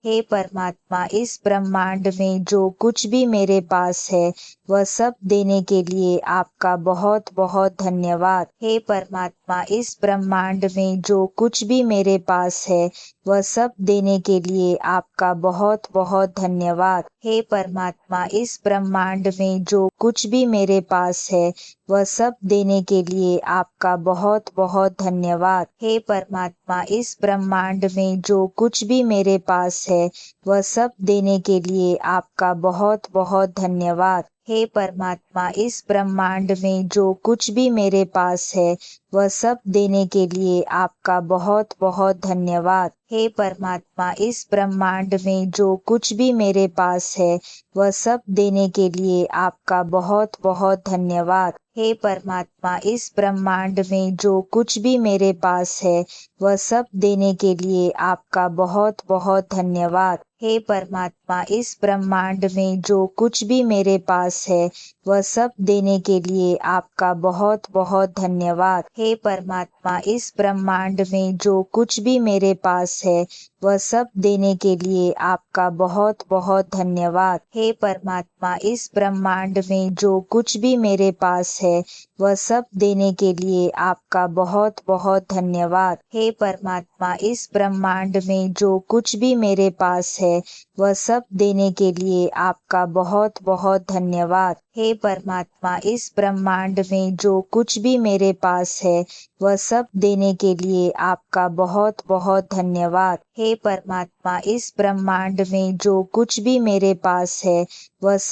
हे परमात्मा, इस ब्रह्मांड में जो कुछ भी मेरे पास है वह सब देने के लिए आपका बहुत बहुत धन्यवाद। हे परमात्मा, इस ब्रह्मांड में जो कुछ भी मेरे पास है वह सब देने के लिए आपका बहुत बहुत धन्यवाद। हे परमात्मा, इस ब्रह्मांड में जो कुछ भी मेरे पास है वह सब देने के लिए आपका बहुत बहुत धन्यवाद। हे परमात्मा, इस ब्रह्मांड में जो कुछ भी मेरे पास है वह सब देने के लिए आपका बहुत बहुत धन्यवाद। हे परमात्मा, इस ब्रह्मांड में जो कुछ भी मेरे पास है वह सब देने के लिए आपका बहुत बहुत धन्यवाद। हे परमात्मा, इस ब्रह्मांड में जो कुछ भी मेरे पास है वह सब देने के लिए आपका बहुत बहुत धन्यवाद। हे परमात्मा, इस ब्रह्मांड में जो कुछ भी मेरे पास है वह सब देने के लिए आपका बहुत बहुत धन्यवाद। हे परमात्मा, इस ब्रह्मांड में जो कुछ भी मेरे पास है वह सब देने के लिए आपका बहुत बहुत धन्यवाद। हे परमात्मा, इस ब्रह्मांड में जो कुछ भी मेरे पास है वह सब देने के लिए आपका बहुत बहुत धन्यवाद। हे परमात्मा, इस ब्रह्मांड में जो कुछ भी मेरे पास है वह सब देने के लिए आपका बहुत बहुत धन्यवाद। हे परमात्मा, इस ब्रह्मांड में जो कुछ भी मेरे पास है वह सब देने के लिए आपका बहुत बहुत धन्यवाद। हे परमात्मा, इस ब्रह्मांड में जो कुछ भी मेरे पास है वह सब देने के लिए आपका बहुत बहुत धन्यवाद। हे परमात्मा, इस ब्रह्मांड में जो कुछ भी मेरे पास है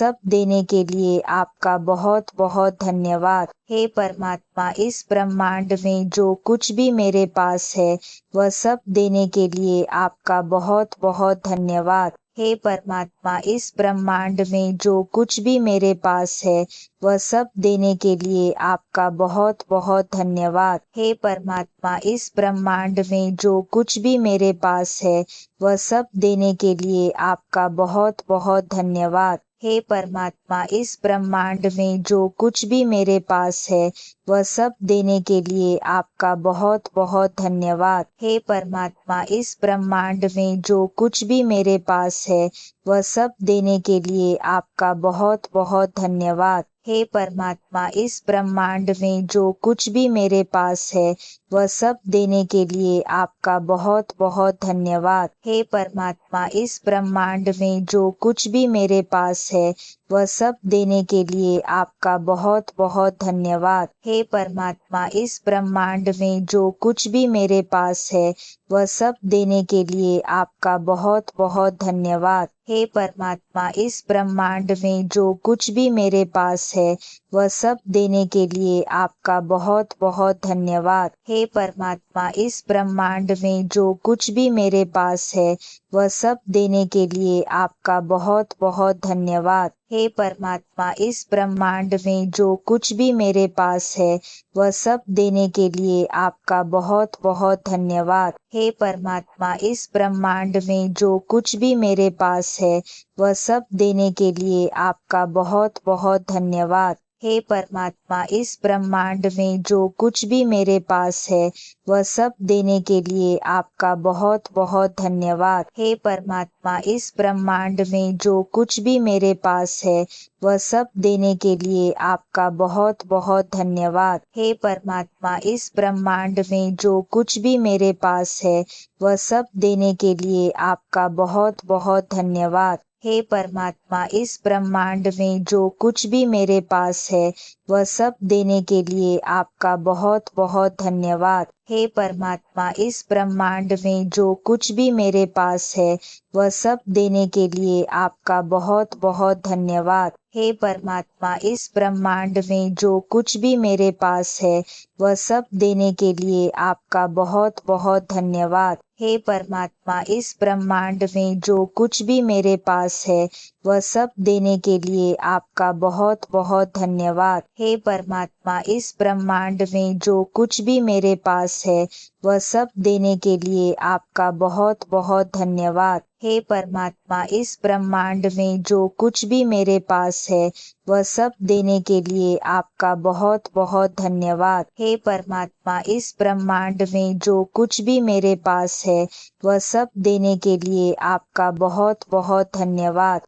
वह सब देने के लिए आपका बहुत बहुत धन्यवाद। हे परमात्मा, इस ब्रह्मांड में जो कुछ भी मेरे पास है वह सब देने के लिए आपका बहुत बहुत धन्यवाद। हे परमात्मा, इस ब्रह्मांड में जो कुछ भी मेरे पास है वह सब देने के लिए आपका बहुत बहुत धन्यवाद। हे परमात्मा, इस ब्रह्मांड में जो कुछ भी मेरे पास है वह सब देने के लिए आपका बहुत बहुत धन्यवाद। हे परमात्मा, इस ब्रह्मांड में जो कुछ भी मेरे पास है वह सब देने के लिए आपका बहुत बहुत धन्यवाद। हे परमात्मा, इस ब्रह्मांड में जो कुछ भी मेरे पास है वह सब देने के लिए आपका बहुत बहुत धन्यवाद। हे परमात्मा, इस ब्रह्मांड में जो कुछ भी मेरे पास है वह सब देने के लिए आपका बहुत बहुत धन्यवाद। हे परमात्मा, इस ब्रह्मांड में जो कुछ भी मेरे पास है वह सब देने के लिए आपका बहुत बहुत धन्यवाद। हे परमात्मा, इस ब्रह्मांड में जो कुछ भी मेरे पास है वह सब देने के लिए आपका बहुत बहुत धन्यवाद। हे परमात्मा, इस ब्रह्मांड में जो कुछ भी मेरे पास है वह सब देने के लिए आपका बहुत बहुत धन्यवाद। हे परमात्मा, इस ब्रह्मांड में जो कुछ भी मेरे पास है वह सब देने के लिए आपका बहुत बहुत धन्यवाद। हे परमात्मा, इस ब्रह्मांड में जो कुछ भी मेरे पास है वह सब देने के लिए आपका बहुत बहुत धन्यवाद। हे परमात्मा, इस ब्रह्मांड में जो कुछ भी मेरे पास है वह सब देने के लिए आपका बहुत बहुत धन्यवाद। हे परमात्मा, इस ब्रह्मांड में जो कुछ भी मेरे पास है वह सब देने के लिए आपका बहुत बहुत धन्यवाद। हे परमात्मा, इस ब्रह्मांड में जो कुछ भी मेरे पास है वह सब देने के लिए आपका बहुत बहुत धन्यवाद। हे परमात्मा, इस ब्रह्मांड में जो कुछ भी मेरे पास है वह सब देने के लिए आपका बहुत बहुत धन्यवाद। हे परमात्मा, इस ब्रह्मांड में जो कुछ भी मेरे पास है वह सब देने के लिए आपका बहुत बहुत धन्यवाद। हे परमात्मा, इस ब्रह्मांड में जो कुछ भी मेरे पास है वह सब देने के लिए आपका बहुत बहुत धन्यवाद। हे परमात्मा, इस ब्रह्मांड में जो कुछ भी मेरे पास है वह सब देने के लिए आपका बहुत बहुत धन्यवाद। हे परमात्मा, इस ब्रह्मांड में जो कुछ भी मेरे पास है वह सब देने के लिए आपका बहुत बहुत धन्यवाद। हे परमात्मा, इस ब्रह्मांड में जो कुछ भी मेरे पास है वह सब देने के लिए आपका बहुत बहुत धन्यवाद। हे परमात्मा, इस ब्रह्मांड में जो कुछ भी मेरे पास है वह सब देने के लिए आपका बहुत बहुत धन्यवाद। हे परमात्मा, इस ब्रह्मांड में जो कुछ भी मेरे पास है वह सब देने के लिए आपका बहुत बहुत धन्यवाद।